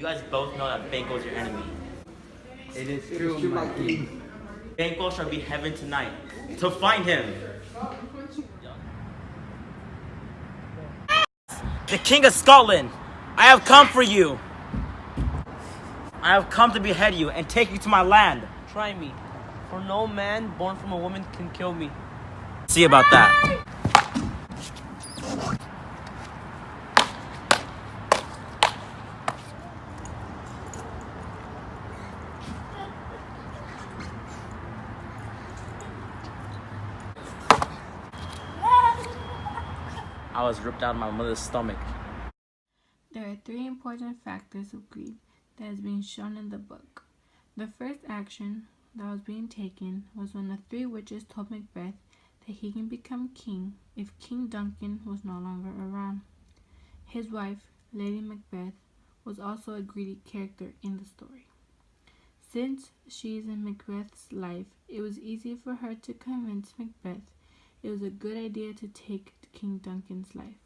guys both know that Banquo is your enemy. It is true, my king. Banquo shall be heaven tonight to find him. The King of Scotland, I have come for you. I have come to behead you and take you to my land. Try me, for no man born from a woman can kill me. See about that. I was ripped out of my mother's stomach. There are 3 important factors of greed that is being shown in the book. The first action that was being taken was when the 3 witches told Macbeth that he can become king if King Duncan was no longer around. His wife, Lady Macbeth, was also a greedy character in the story. Since she is in Macbeth's life, it was easy for her to convince Macbeth it was a good idea to take King Duncan's life.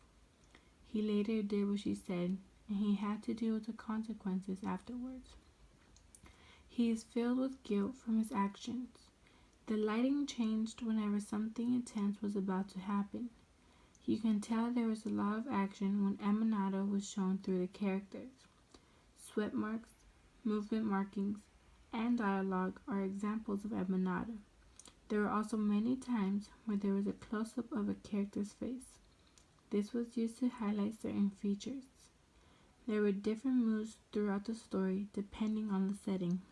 He later did what she said, and he had to deal with the consequences afterwards. He is filled with guilt from his actions. The lighting changed whenever something intense was about to happen. You can tell there was a lot of action when Eminado was shown through the characters. Sweat marks, movement markings, and dialogue are examples of Eminado. There were also many times where there was a close-up of a character's face. This was used to highlight certain features. There were different moves throughout the story depending on the setting.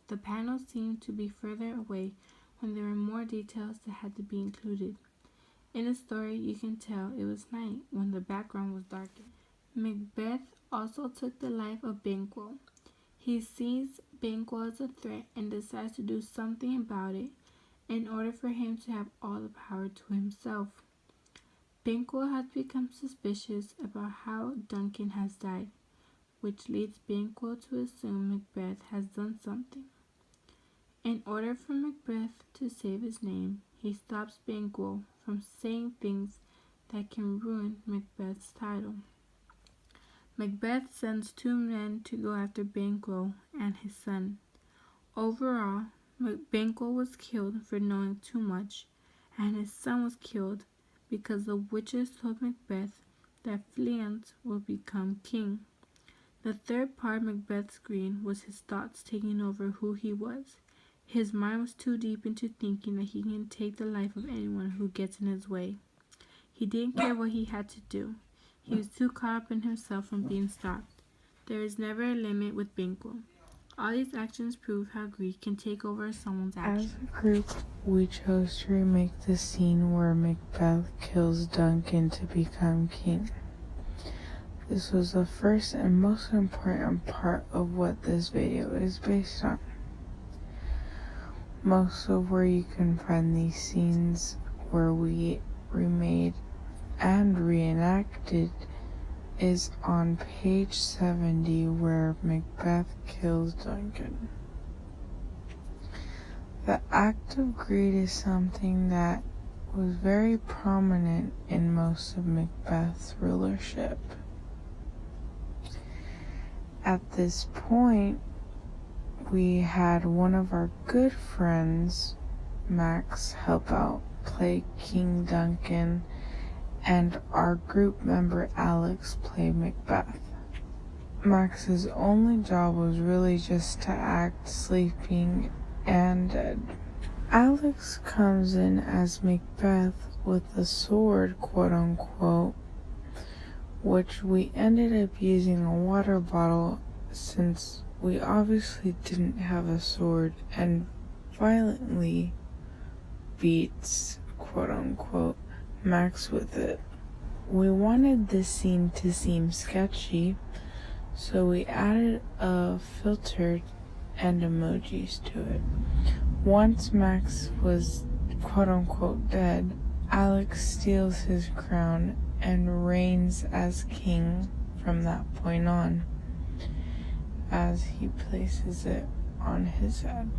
The panels seemed to be further away when there were more details that had to be included. In the story, you can tell it was night when the background was darkened. Macbeth also took the life of Banquo. He sees Banquo as a threat and decides to do something about it in order for him to have all the power to himself. Banquo has become suspicious about how Duncan has died, which leads Banquo to assume Macbeth has done something. In order for Macbeth to save his name, he stops Banquo from saying things that can ruin Macbeth's title. Macbeth sends 2 men to go after Banquo and his son. Overall, Banquo was killed for knowing too much, and his son was killed because the witches told Macbeth that Fleance will become king. The third part of Macbeth's greed was his thoughts taking over who he was. His mind was too deep into thinking that he can take the life of anyone who gets in his way. He didn't care what he had to do. He was too caught up in himself from being stopped. There is never a limit with Banquo. All these actions prove how greed can take over someone's actions. As a group, we chose to remake the scene where Macbeth kills Duncan to become king. This was the first and most important part of what this video is based on. Most of where you can find these scenes where we remade and reenacted is on page 70 where Macbeth kills Duncan. The act of greed is something that was very prominent in most of Macbeth's rulership. At this point, we had one of our good friends, Max, help out play King Duncan, and our group member Alex play Macbeth. Max's only job was really just to act sleeping and dead. Alex comes in as Macbeth with a sword, quote unquote, which we ended up using a water bottle since we obviously didn't have a sword, and violently beats, quote unquote, Max with it. We wanted this scene to seem sketchy, so we added a filter and emojis to it. Once Max was quote unquote dead, Alex steals his crown and reigns as king from that point on, as he places it on his head.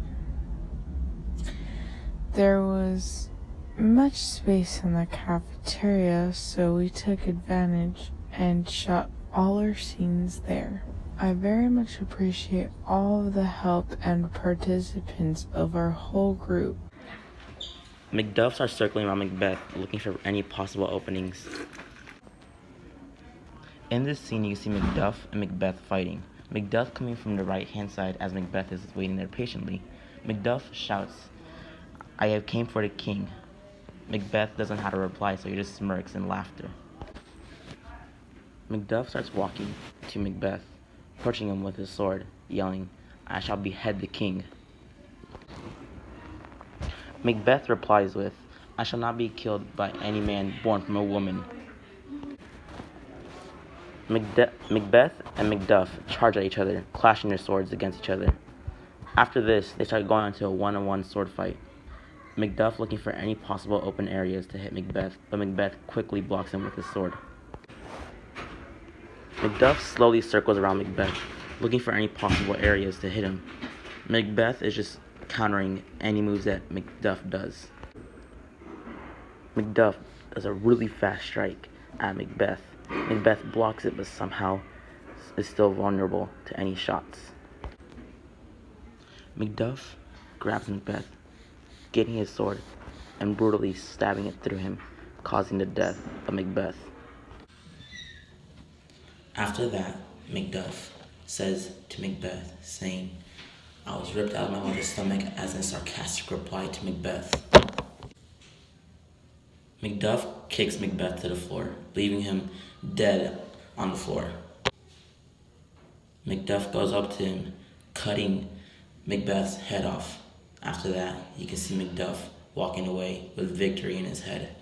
There was much space in the cafeteria, so we took advantage and shot all our scenes there. I very much appreciate all of the help and participants of our whole group. Macduff starts circling around Macbeth, looking for any possible openings. In this scene, you see Macduff and Macbeth fighting. Macduff coming from the right-hand side as Macbeth is waiting there patiently. Macduff shouts, "I have came for the king." Macbeth doesn't have a reply, so he just smirks in laughter. Macduff starts walking to Macbeth, approaching him with his sword, yelling, "I shall behead the king." Macbeth replies with, "I shall not be killed by any man born from a woman." Macbeth and Macduff charge at each other, clashing their swords against each other. After this, they start going into a one-on-one sword fight. Macduff looking for any possible open areas to hit Macbeth, but Macbeth quickly blocks him with his sword. Macduff slowly circles around Macbeth, looking for any possible areas to hit him. Macbeth is just countering any moves that Macduff does. Macduff does a really fast strike at Macbeth. Macbeth blocks it, but somehow is still vulnerable to any shots. Macduff grabs Macbeth, getting his sword and brutally stabbing it through him, causing the death of Macbeth. After that, Macduff says to Macbeth, saying, "I was ripped out of my mother's stomach," as a sarcastic reply to Macbeth. Macduff kicks Macbeth to the floor, leaving him dead on the floor. Macduff goes up to him, cutting Macbeth's head off. After that, you can see Macduff walking away with victory in his head.